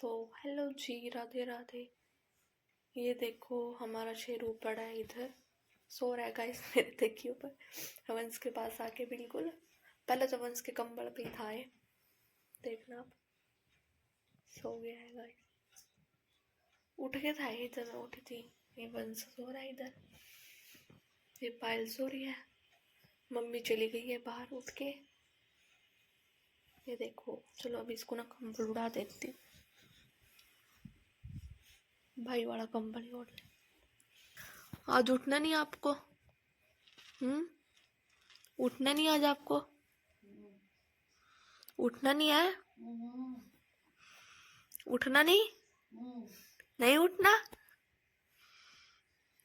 तो हेलो जी, राधे राधे। ये देखो हमारा शेरू पड़ा है इधर, सो रहा है गाइस मेरे देखिए ऊपर वंश के पास आके। बिल्कुल पहले तो वंश के कंबल पे ही था ये, देखना आप, सो गया है गाइस। उठ के था ये जब मैं उठी थी। ये वंश सो रहा है इधर, ये पायल सो रही है, मम्मी चली गई है बाहर उठ के। ये देखो, चलो अभी इसको ना कंबल उड़ा देती हूँ, भाई वाला कंबल ही ओढ़ ले। आज उठना नहीं आपको? उठना नहीं आज आपको? उठना नहीं है? उठना नहीं? नहीं उठना?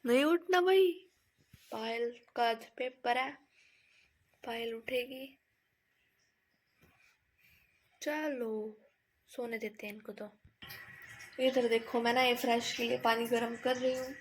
नहीं उठना भाई। पायल का आज पेपर है, पायल उठेगी। चलो सोने देते हैं इनको। तो इधर देखो, मैं ना ये फ्रेश के लिए पानी गर्म कर रही हूँ।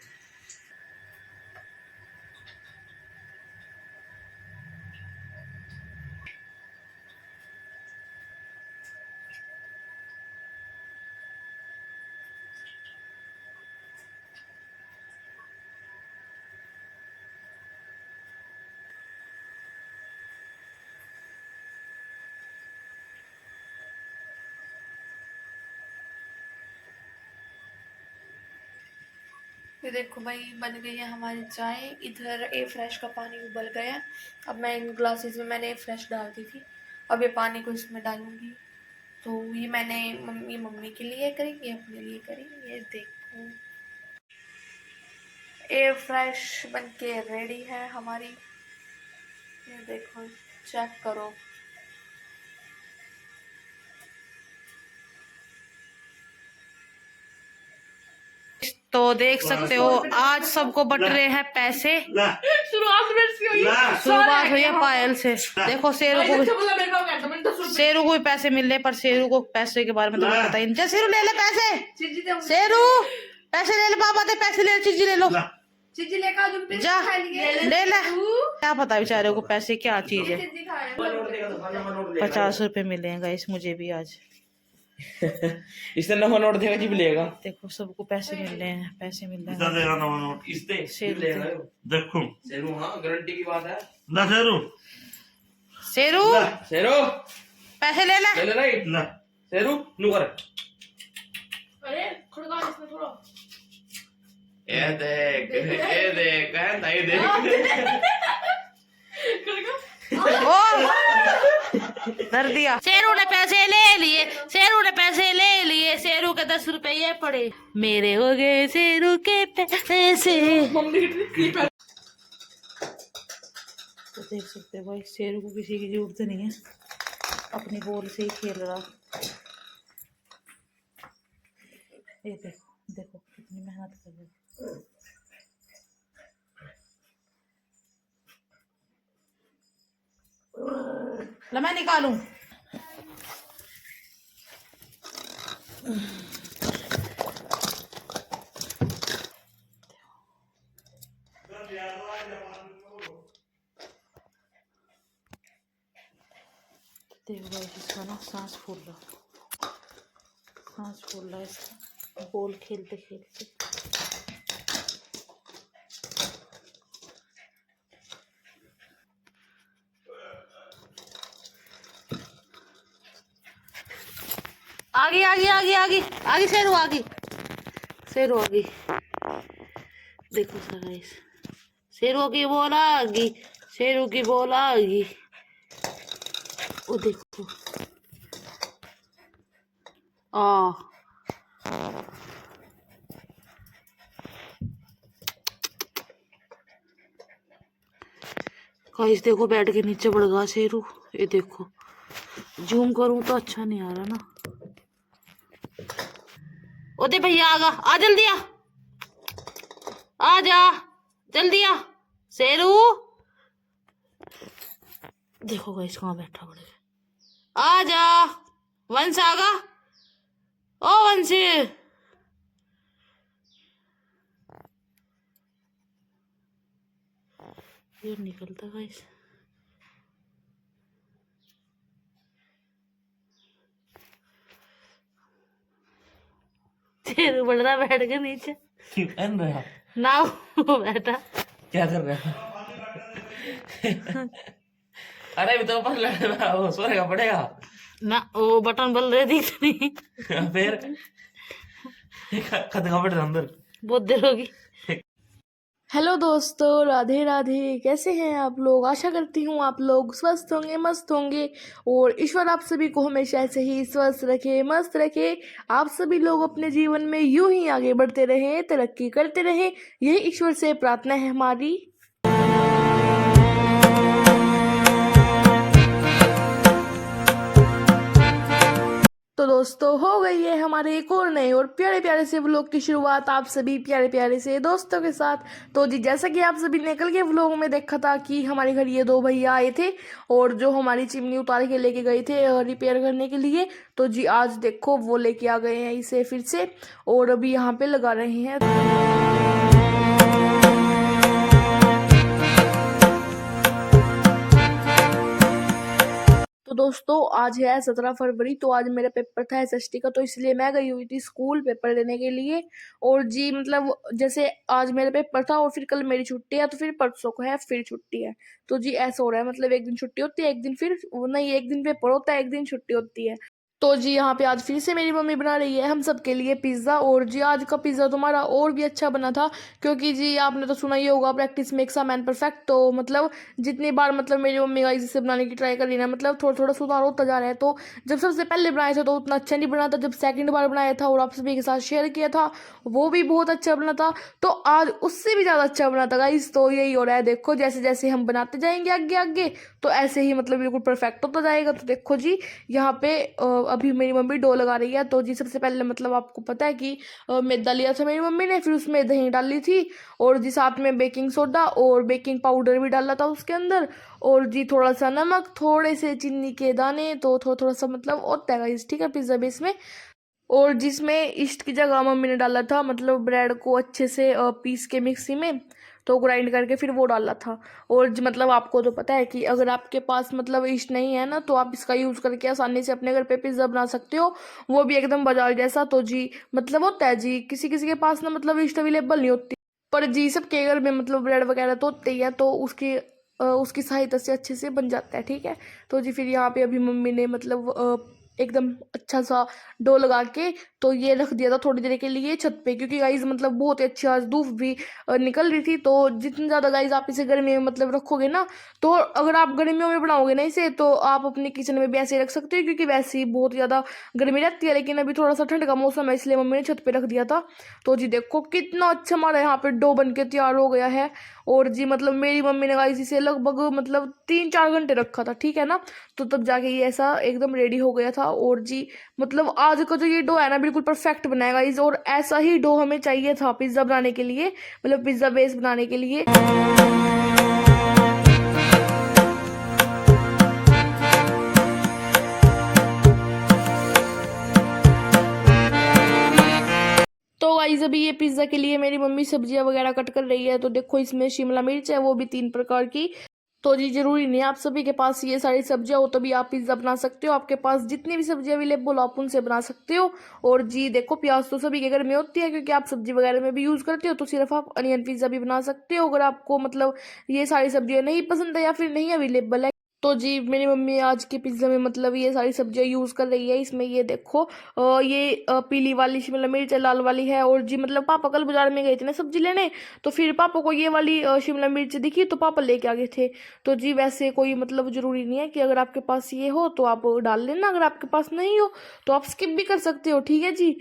ये देखो भाई, बन गई है हमारी चाय। इधर ए फ्रेश का पानी उबल गया। अब मैं इन ग्लासेस में मैंने ए फ्रेश डाल दी थी, अब ये पानी को इसमें डालूंगी। तो ये मैंने मम्मी के लिए करी, ये अपने लिए करी। ये देखो ए फ्रेश बन के रेडी है हमारी। ये देखो, चेक करो। तो देख सकते हो आज सबको बट रहे हैं पैसे। शुरुआत हुई है पायल से। देखो शेरू को भी पैसे मिल रहे, पर शेरू को पैसे के बारे में तो पता ही नहीं। शेरू ले ले पैसे, शेरू पैसे ले ले, पापा दे पैसे, ले चीजी ले लो, जा ले ले। क्या पता बेचारे को पैसे क्या चीज है। 50 रुपए मिले हैं गाइस मुझे भी आज। इसने नवा नोट देगा जी लेगा। देखो सबको पैसे मिल रहे हैं, पैसे मिल रहे हैं। देगा नवा नोट इससे लेगा देखो शेरू। हाँ गारंटी की बात है ना शेरू। शेरू शेरू पैसे ले ले, ले ले ना शेरू नु कर। अरे खड़का इसमें थोड़ा। ये देख है नहीं देख। ओ कर दिया। शेरू ने पैसे ले लिए, शेरू ने पैसे ले लिए। शेरू के 10 रुपए ये पड़े, मेरे हो गए शेरू के पैसे। तो देख सकते हो भाई, शेरू को किसी की जरूरत नहीं है, अपनी बॉल से ही खेल रहा। ये देखो देखो कितनी मेहनत कर रहा है। ला मैं निकालूं। देखो भाई, इसका ना सांस फूल रहा, सांस फूल रहा है इसका, बॉल खेलते खेलते। आगे आगे आगे आगे आगे, शेरू आगे, शेरू आगे। देखो गाइस, शेरू की बॉल आगी, शेरू की बॉल आगी। वो देखो आ गाइस, देखो बेड के नीचे पड़ गया शेरू। ये देखो, जूम करूं तो अच्छा नहीं आ रहा ना। ओदे भैया आगा, आ जल्दी आ जा जल्दी आ शेरू। देखो गाइस कहाँ बैठा पड़ेगा, आ जा वंश आगा। ओ वंश, ये निकलता गाइस। शेरू बढ़ रहा बैठ के नीचे पहन रहा ना वो बैठा क्या कर रहा है? अरे अभी तो ऊपर लग रहा वो सोएगा पड़ेगा ना वो बटन बल रहे दिख नहीं फिर खत खबर अंदर बहुत देर होगी। हेलो दोस्तों, राधे राधे। कैसे हैं आप लोग? आशा करती हूँ आप लोग स्वस्थ होंगे, मस्त होंगे और ईश्वर आप सभी को हमेशा ऐसे ही स्वस्थ रखे, मस्त रखे। आप सभी लोग अपने जीवन में यूं ही आगे बढ़ते रहें, तरक्की करते रहें, यही ईश्वर से प्रार्थना है हमारी। तो दोस्तों, हो गई है हमारे एक और नए और प्यारे प्यारे से व्लॉग की शुरुआत आप सभी प्यारे प्यारे से दोस्तों के साथ। तो जी, जैसा कि आप सभी ने कल के व्लॉग में देखा था कि हमारे घर ये दो भैया आए थे और जो हमारी चिमनी उतार के लेके गए थे रिपेयर करने के लिए। तो जी आज देखो वो लेके आ गए हैं इसे फिर से और अभी यहाँ पे लगा रहे हैं। तो दोस्तों, आज है 17 फरवरी। तो आज मेरा पेपर था एसएसटी का, तो इसलिए मैं गई हुई थी स्कूल पेपर देने के लिए। और जी मतलब जैसे आज मेरा पेपर था और फिर कल मेरी छुट्टी है, तो फिर परसों को है फिर छुट्टी है। तो जी ऐसा हो रहा है, मतलब एक दिन छुट्टी होती है, एक दिन फिर नहीं, एक दिन पेपर होता है, एक दिन छुट्टी होती है। तो जी यहाँ पे आज फिर से मेरी मम्मी बना रही है हम सबके लिए पिज़्ज़ा। और जी आज का पिज़्ज़ा तुम्हारा और भी अच्छा बना था, क्योंकि जी आपने तो सुना ही होगा practice makes a man perfect. तो मतलब जितनी बार मतलब मेरी मम्मी का इसे बनाने की ट्राई कर रही ना, मतलब थोड़ा थोड़ा सुधार होता जा रहा है। तो जब सबसे पहले बनाया था तो उतना अच्छा नहीं बना था, जब सेकंड बार बनाया था और आप सभी के साथ शेयर किया था वो भी बहुत अच्छा बना था, तो आज उससे भी ज़्यादा अच्छा बना था गाइस। तो यही हो रहा है, देखो जैसे जैसे हम बनाते जाएंगे आगे आगे तो ऐसे ही मतलब बिल्कुल परफेक्ट होता जाएगा। तो देखो जी यहाँ पे अभी मेरी मम्मी डो लगा रही है। तो जी सबसे पहले मतलब आपको पता है कि मैदा लिया था मेरी मम्मी ने, फिर उसमें दही डाली थी और जी साथ में बेकिंग सोडा और बेकिंग पाउडर भी डाला था उसके अंदर, और जी थोड़ा सा नमक, थोड़े से चीनी के दाने, तो थोड़ा थोड़ा सा मतलब होता है गाइस, ठीक है, पिज्ज़ा बेस में। और जिसमें ईस्ट की जगह मम्मी ने डाला था मतलब ब्रेड को अच्छे से पीस के मिक्सी में, तो ग्राइंड करके फिर वो डाला था। और मतलब आपको तो पता है कि अगर आपके पास मतलब ईस्ट नहीं है ना, तो आप इसका यूज़ करके आसानी से अपने घर पे पिज़्ज़ा बना सकते हो, वो भी एकदम बाजार जैसा। तो जी मतलब होता है जी, किसी किसी के पास ना मतलब ईस्ट अवेलेबल नहीं होती, पर जी सबके घर में मतलब ब्रेड वगैरह तो होते ही है, तो उसकी सहायता से अच्छे से बन जाता है, ठीक है। तो जी फिर यहाँ पे अभी मम्मी ने मतलब एकदम अच्छा सा डो लगा के तो ये रख दिया था थोड़ी देर के लिए छत पे, क्योंकि गाइज मतलब बहुत ही अच्छी आज धूप भी निकल रही थी। तो जितनी ज़्यादा गाइज आप इसे गर्मी में मतलब रखोगे ना, तो अगर आप गर्मियों में बनाओगे ना इसे, तो आप अपने किचन में भी ऐसे ही रख सकते हो, क्योंकि वैसे ही बहुत ज़्यादा गर्मी रहती है। लेकिन अभी थोड़ा सा ठंड का मौसम है, इसलिए मम्मी ने छत पे रख दिया था। तो जी देखो कितना अच्छा हमारा यहाँ पे डो बन के तैयार हो गया है। और जी मतलब मेरी मम्मी ने गाइस इसे लगभग मतलब 3-4 घंटे रखा था, ठीक है ना, तो तब जाके ये ऐसा एकदम रेडी हो गया था। और जी मतलब आज का जो ये डो है ना बिल्कुल परफेक्ट बनाया गाइस, और ऐसा ही डो हमें चाहिए था पिज्ज़ा बनाने के लिए, मतलब पिज्ज़ा बेस बनाने के लिए। तो गाइस अभी ये पिज़्ज़ा के लिए मेरी मम्मी सब्जियां वगैरह कट कर रही है। तो देखो इसमें शिमला मिर्च है, वो भी 3 प्रकार की। तो जी जरूरी नहीं आप सभी के पास ये सारी सब्जियां हो तभी आप पिज़्ज़ा बना सकते हो, आपके पास जितनी भी सब्जी अवेलेबल आप उनसे बना सकते हो। और जी देखो प्याज तो सभी के घर में होती है, क्योंकि आप सब्जी वगैरह में भी यूज़ करते हो, तो सिर्फ आप अनियन पिज़्ज़ा भी बना सकते हो अगर आपको मतलब ये सारी सब्जियां नहीं पसंद है या फिर नहीं अवेलेबल है। तो जी मेरी मम्मी आज के पिज़्ज़ा में मतलब ये सारी सब्जियां यूज़ कर रही है। इसमें ये देखो ये पीली वाली शिमला मिर्च है, लाल वाली है। और जी मतलब पापा कल बाजार में गए थे ना सब्जी लेने, तो फिर पापा को ये वाली शिमला मिर्च दिखी तो पापा लेके आ गए थे। तो जी वैसे कोई मतलब ज़रूरी नहीं है कि अगर आपके पास ये हो तो आप डाल लेना, अगर आपके पास नहीं हो तो आप स्किप भी कर सकते हो, ठीक है जी।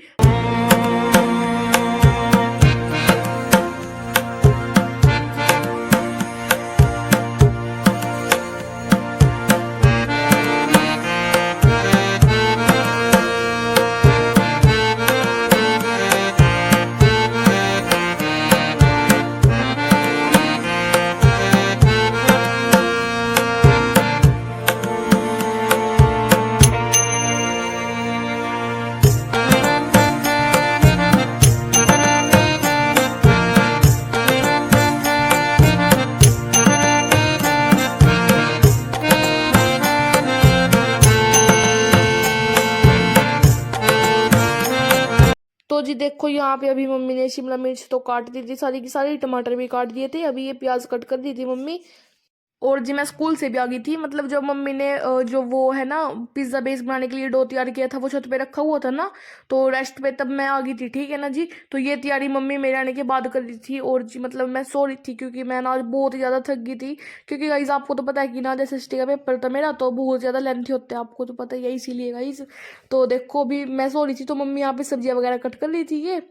तो जी देखो यहाँ पे अभी मम्मी ने शिमला मिर्च तो काट दी थी सारी की सारी, टमाटर भी काट दिए थे, अभी ये प्याज कट कर दी थी मम्मी। और जी मैं स्कूल से भी आ गई थी, मतलब जब मम्मी ने जो वो है ना पिज्ज़ा बेस बनाने के लिए डो तैयार किया था वो छत पे रखा हुआ था ना, तो रेस्ट पे तब मैं आ गई थी, ठीक है ना जी। तो ये तैयारी मम्मी मेरे आने के बाद कर रही थी। और जी मतलब मैं सो रही थी क्योंकि मैं ना आज बहुत ही ज़्यादा थक गई थी, क्योंकि गाइज आपको तो पता है कि ना जैसे SST का पेपर था मेरा तो बहुत ज़्यादा लेंथी होते हैं, आपको तो पता ही है, इसीलिए गाइज। तो देखो अभी मैं सो रही थी तो मम्मी यहाँ पे सब्जियाँ वगैरह कट कर रही थी ये।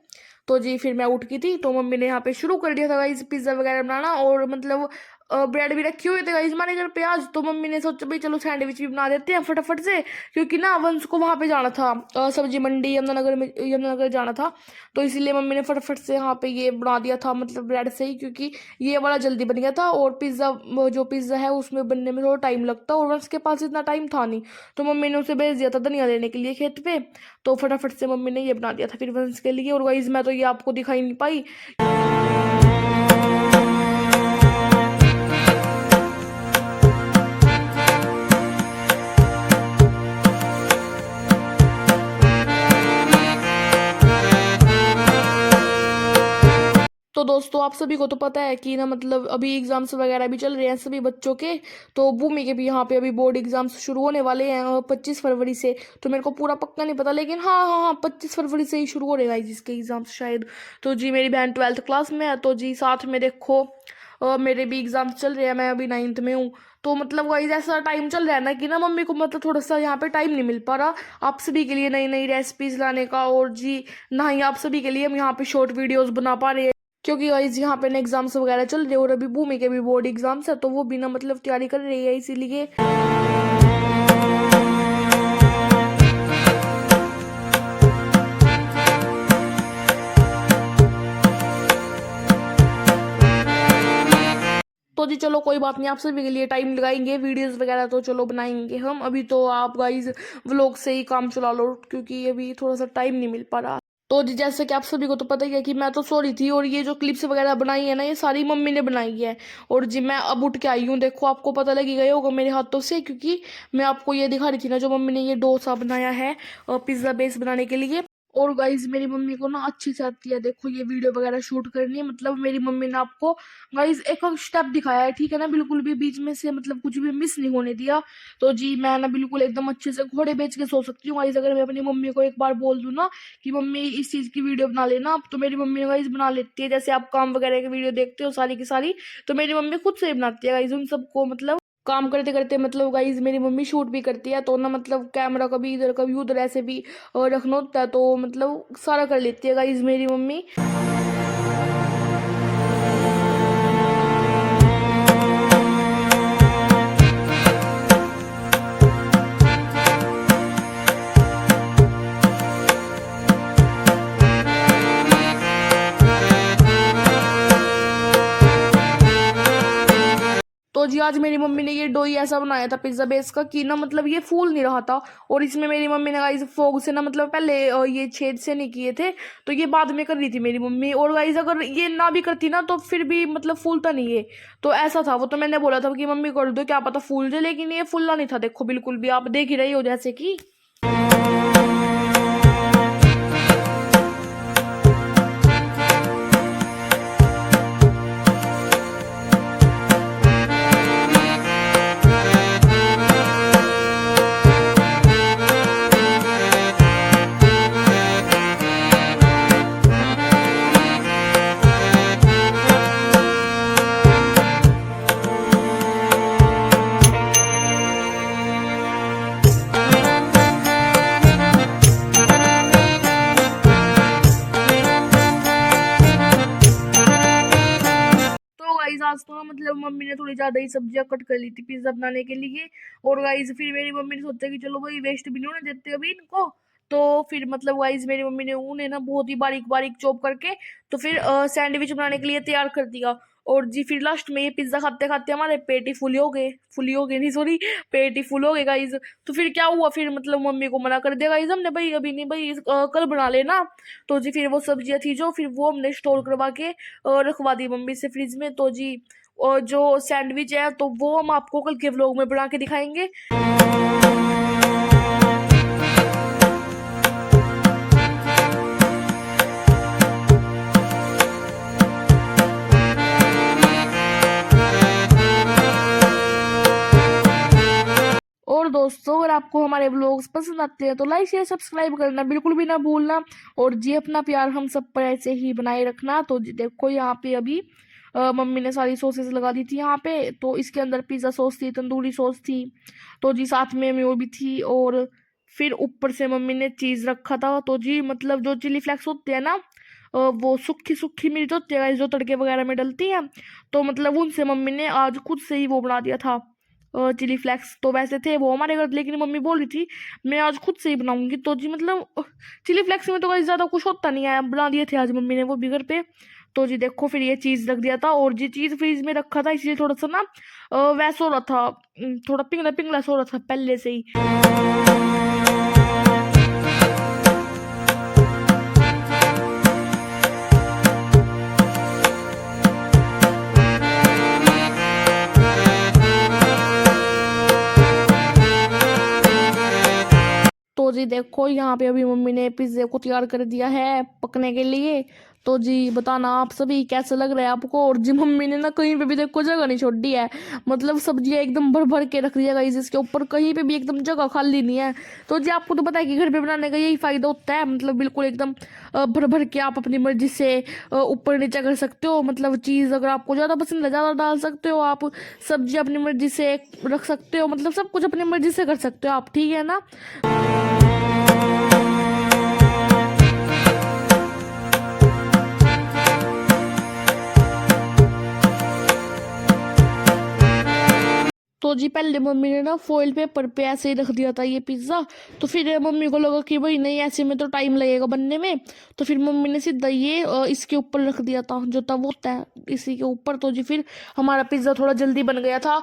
तो जी फिर मैं उठ गई थी तो मम्मी ने यहाँ पे शुरू कर दिया था गाइज पिज्ज़ा वगैरह बनाना, और मतलब ब्रेड भी रखी हुई थे गाइज हमारे घर पे आज। तो मम्मी ने सोचा भाई चलो सैंडविच भी बना देते हैं फटाफट से, क्योंकि ना वंश को वहाँ पे जाना था, सब्जी मंडी यमुनानगर में, यमुनानगर जाना था। तो इसीलिए मम्मी ने फटाफट से यहाँ पे ये बना दिया था, मतलब ब्रेड से ही, क्योंकि ये वाला जल्दी बन गया था। और पिज़्ज़ा जो पिज़्ज़ा है उसमें बनने में थोड़ा टाइम लगता है, और वंश के पास इतना टाइम था नहीं, तो मम्मी ने उसे भेज दिया था धनिया लेने के लिए खेत पे। तो फटाफट से मम्मी ने ये बना दिया था फिर वंश के लिए। और गाइज मैं तो ये आपको दिखाई नहीं पाई। तो दोस्तों आप सभी को तो पता है कि ना मतलब अभी एग्जाम्स वगैरह भी चल रहे हैं सभी बच्चों के। तो भूमि के भी यहाँ पे अभी बोर्ड एग्जाम्स शुरू होने वाले हैं 25 फरवरी से। तो मेरे को पूरा पक्का नहीं पता, लेकिन हाँ हाँ हाँ 25 फरवरी से ही शुरू हो रहेगा जिसके एग्जाम्स शायद। तो जी मेरी बहन 12th क्लास में है, तो जी साथ में देखो मेरे भी एग्जाम्स चल रहे हैं, मैं अभी 9th में हूँ। तो मतलब गाइस ऐसा टाइम चल रहा है ना कि ना मम्मी को मतलब थोड़ा सा यहाँ पे टाइम नहीं मिल पा रहा आप सभी के लिए नई नई रेसिपीज लाने का। और जी ना ही आप सभी के लिए हम यहाँ पे शॉर्ट वीडियोस बना पा रहे हैं, क्योंकि गाइस यहाँ पे ना एग्जाम्स वगैरह चल रहे हैं, और अभी भूमि के भी बोर्ड एग्जाम्स है तो वो भी ना मतलब तैयारी कर रही है, इसीलिए। तो जी चलो कोई बात नहीं, आप सभी के लिए टाइम लगाएंगे, वीडियोस वगैरह तो चलो बनाएंगे हम। अभी तो आप गाइज व्लॉग से ही काम चला लो, क्योंकि अभी थोड़ा सा टाइम नहीं मिल पा रहा। तो जी जैसे कि आप सभी को तो पता ही है कि मैं तो सो रही थी, और ये जो क्लिप्स वगैरह बनाई है ना ये सारी मम्मी ने बनाई है। और जी मैं अब उठ के आई हूँ, देखो आपको पता लगी गया होगा मेरे हाथों से, क्योंकि मैं आपको ये दिखा रही थी ना जो मम्मी ने ये डोसा बनाया है पिज्ज़ा बेस बनाने के लिए। और गाइज मेरी मम्मी को ना अच्छी से आती है देखो ये वीडियो वगैरह शूट करनी है, मतलब मेरी मम्मी ने आपको गाइज एक स्टेप दिखाया है, ठीक है ना, बिल्कुल भी बीच में से मतलब कुछ भी मिस नहीं होने दिया। तो जी मैं ना बिल्कुल एकदम अच्छे से घोड़े बेच के सो सकती हूँ गाइज, अगर मैं अपनी मम्मी को एक बार बोल दूँ ना कि मम्मी इस चीज़ की वीडियो बना लेना, तो मेरी मम्मी गाइज बना लेती है। जैसे आप काम वगैरह की वीडियो देखते हो सारी की सारी, तो मेरी मम्मी खुद से ही बनाती है गाइज उन सबको, मतलब काम करते करते मतलब गाइज मेरी मम्मी शूट भी करती है, तो ना मतलब कैमरा कभी इधर कभी उधर ऐसे भी रखना होता है, तो मतलब सारा कर लेती है गाइज मेरी मम्मी। तो जी आज मेरी मम्मी ने ये डोई ऐसा बनाया था पिज्ज़ा बेस का कि ना मतलब ये फूल नहीं रहा था, और इसमें मेरी मम्मी ने गाइस फोग से ना मतलब पहले ये छेद से नहीं किए थे, तो ये बाद में कर रही थी मेरी मम्मी। और गाइस अगर ये ना भी करती ना तो फिर भी मतलब फूलता नहीं है, तो ऐसा था वो। तो मैंने बोला था कि मम्मी कर दो क्या पता फूल जाए, लेकिन ये फूलना नहीं था देखो बिल्कुल भी, आप देख ही रही हो जैसे कि। आज तो ना मतलब मम्मी ने थोड़ी ज्यादा ही सब्जियां कट कर ली थी पिज्जा बनाने के लिए। और गाइस फिर मेरी मम्मी ने सोचा कि चलो भाई वेस्ट भी नहीं होने देते अभी इनको, तो फिर मतलब गाइस मेरी मम्मी ने उन्हें ना बहुत ही बारीक बारीक चॉप करके तो फिर सैंडविच बनाने के लिए तैयार कर दिया। और जी फिर लास्ट में ये पिज्जा खाते खाते हमारे पेट ही फुली हो गए नहीं सॉरी पेट ही फुल हो गए गाइस। तो फिर क्या हुआ, फिर मतलब मम्मी को मना कर दिया गाइस हमने, भाई अभी नहीं भाई कल बना लेना। तो जी फिर वो सब्जियां थी जो फिर वो हमने स्टोर करवा के रखवा दी मम्मी से फ्रिज में। तो जी और जो सैंडविच है तो वो हम आपको कल के व्लॉग में बना के दिखाएंगे। दोस्तों अगर आपको हमारे व्लॉग्स पसंद आते हैं तो लाइक शेयर सब्सक्राइब करना बिल्कुल भी ना भूलना, और जी अपना प्यार हम सब पर ऐसे ही बनाए रखना। तो जी देखो यहाँ पे अभी मम्मी ने सारी सॉसेस लगा दी थी यहाँ पे। तो इसके अंदर पिज़्ज़ा सॉस थी, तंदूरी सॉस थी, तो जी साथ में मेयो भी थी, और फिर ऊपर से मम्मी ने चीज़ रखा था। तो जी मतलब जो चिली फ्लेक्स होते हैं ना, वो सूखी सूखी मिर्च होती है जो तड़के वगैरह में डलती है, तो मतलब उनसे मम्मी ने आज खुद से ही वो बना दिया था चिली फ्लेक्स। तो वैसे थे वो हमारे घर, लेकिन मम्मी बोल रही थी मैं आज खुद से ही बनाऊंगी। तो जी मतलब चिली फ्लेक्स में तो कहीं ज़्यादा कुछ होता नहीं है, बना दिए थे आज मम्मी ने वो भी घर पे। तो जी देखो फिर ये चीज़ रख दिया था, और जी चीज़ फ्रीज में रखा था इसलिए थोड़ा सा ना वैसा हो रहा था, थोड़ा पिंगला पिंगला सा हो रहा था पहले से ही। तो जी देखो यहाँ पे अभी मम्मी ने पिज्ज़े को तैयार कर दिया है पकने के लिए। तो जी बताना आप सभी कैसा लग रहा है आपको। और जी मम्मी ने ना कहीं पे भी देखो जगह नहीं छोड़ी है, मतलब सब्जियां एकदम भर भर के रख दिया गाइस इसके ऊपर, कहीं पे भी एकदम जगह खाली नहीं है। तो जी आपको तो पता है कि घर पे बनाने का यही फायदा होता है, मतलब बिल्कुल एकदम भर भर के आप अपनी मर्जी से ऊपर नीचे कर सकते हो। मतलब चीज़ अगर आपको ज़्यादा पसंद है ज़्यादा डाल सकते हो आप, सब्जी अपनी मर्जी से रख सकते हो, मतलब सब कुछ अपनी मर्जी से कर सकते हो आप, ठीक है ना। तो जी पहले मम्मी ने ना फॉइल पेपर पे ऐसे ही रख दिया था ये पिज़्ज़ा। तो फिर मम्मी को लगा कि भाई नहीं ऐसे में तो टाइम लगेगा बनने में, तो फिर मम्मी ने सीधा ये इसके ऊपर रख दिया था जो तवा होता है इसी के ऊपर। तो जी फिर हमारा पिज़्ज़ा थोड़ा जल्दी बन गया था।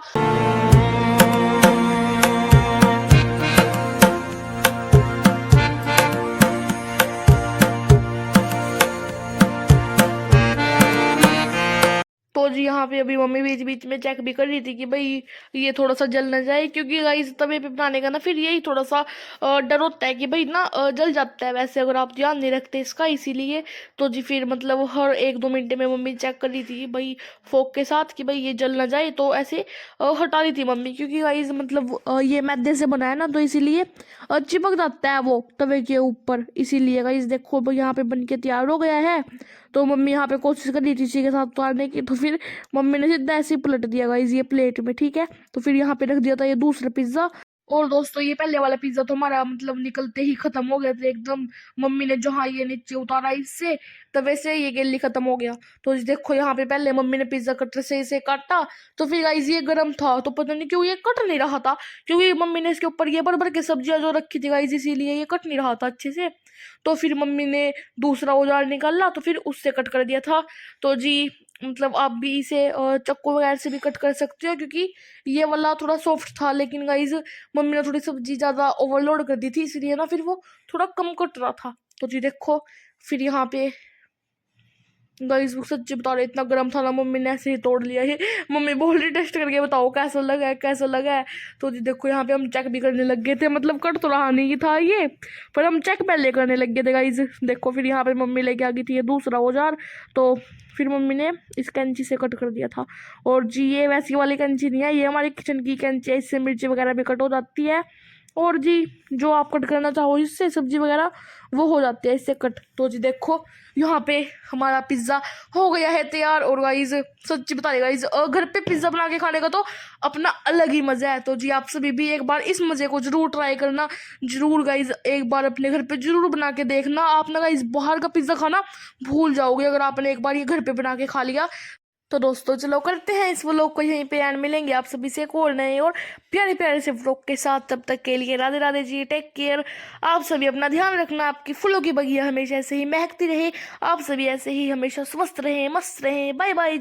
तो जी यहाँ पे अभी मम्मी बीच बीच में चेक भी कर रही थी कि भाई ये थोड़ा सा जल ना जाए, क्योंकि गाइस तवे पे बनाने का ना फिर यही थोड़ा सा डर होता है कि भाई ना जल जाता है वैसे अगर आप ध्यान नहीं रखते इसका, इसीलिए। तो जी फिर मतलब हर 1-2 मिनट में मम्मी चेक कर रही थी भाई फोक के साथ कि भाई ये जल ना जाए, तो ऐसे हटा रही थी मम्मी, क्योंकि गाइस मतलब ये मैदे से बना है ना, तो इसीलिए चिपक जाता है वो तवे के ऊपर, इसीलिए गाइस देखो भाई यहाँ पे बन के तैयार हो गया है। तो मम्मी यहाँ पे कोशिश कर रही थी इसी के साथ उतारने की, तो फिर मम्मी ने सीधा ऐसे ही पलट दिया गाइस ये प्लेट में, ठीक है। तो फिर यहाँ पे रख दिया था ये दूसरा पिज्जा। और दोस्तों ये पहले वाला पिज्जा तो हमारा मतलब निकलते ही खत्म हो गया था एकदम। मम्मी ने जहाँ ये नीचे उतारा इससे तवे से ये गेली खत्म हो गया। तो देखो यहाँ पे पहले मम्मी ने पिज्जा कटर से इसे काटा, तो फिर गाइस ये गर्म था तो पता नहीं क्यों ये कट नहीं रहा था, क्योंकि मम्मी ने इसके ऊपर ये भर भर के सब्जियां जो रखी थी गाइस, इसीलिए ये कट नहीं रहा था अच्छे से। तो फिर मम्मी ने दूसरा औजार निकाला तो फिर उससे कट कर दिया था। तो जी मतलब आप भी इसे चाकू वगैरह से भी कट कर सकते हो, क्योंकि ये वाला थोड़ा सॉफ्ट था, लेकिन गाइस मम्मी ने थोड़ी सब्जी ज़्यादा ओवरलोड कर दी थी, इसलिए ना फिर वो थोड़ा कम कट रहा था। तो जी देखो फिर यहाँ पे गाइस वो सच्ची बता रहे इतना गर्म था ना, मम्मी ने ऐसे ही तोड़ लिया है। मम्मी बोल रही टेस्ट करके बताओ कैसा लगा है कैसा लगा है। तो जी देखो यहाँ पे हम चेक भी करने लग गए थे, मतलब कट तो रहा नहीं था ये, पर हम चेक पहले करने लग गए थे गाइस। देखो फिर यहाँ पे मम्मी लेके आ गई थी ये दूसरा औजार, तो फिर मम्मी ने इस कैंची से कट कर दिया था। और जी ये वैसी वाली कैंची नहीं है, ये हमारी किचन की कैंची है, इससे मिर्ची वगैरह भी कट हो जाती है। और जी जो आप कट करना चाहो इससे सब्जी वगैरह वो हो जाती है इससे कट। तो जी देखो यहाँ पे हमारा पिज्ज़ा हो गया है तैयार। और गाइज सच्ची बता रही गाइज घर पे पिज्ज़ा बना के खाने का तो अपना अलग ही मज़ा है। तो जी आप सभी भी एक बार इस मज़े को जरूर ट्राई करना, जरूर गाइज एक बार अपने घर पे जरूर बना के देखना। आप ना गाइज बाहर का पिज्ज़ा खाना भूल जाओगे अगर आपने एक बार ये घर पे बना के खा लिया। तो दोस्तों चलो करते हैं इस व्लॉग को यहीं पे एंड, मिलेंगे आप सभी से एक और नए और प्यारे प्यारे से व्लॉग के साथ। तब तक के लिए राधे राधे जी, टेक केयर। आप सभी अपना ध्यान रखना, आपकी फूलों की बगिया हमेशा ऐसे ही महकती रहे, आप सभी ऐसे ही हमेशा स्वस्थ रहें मस्त रहें। Bye bye.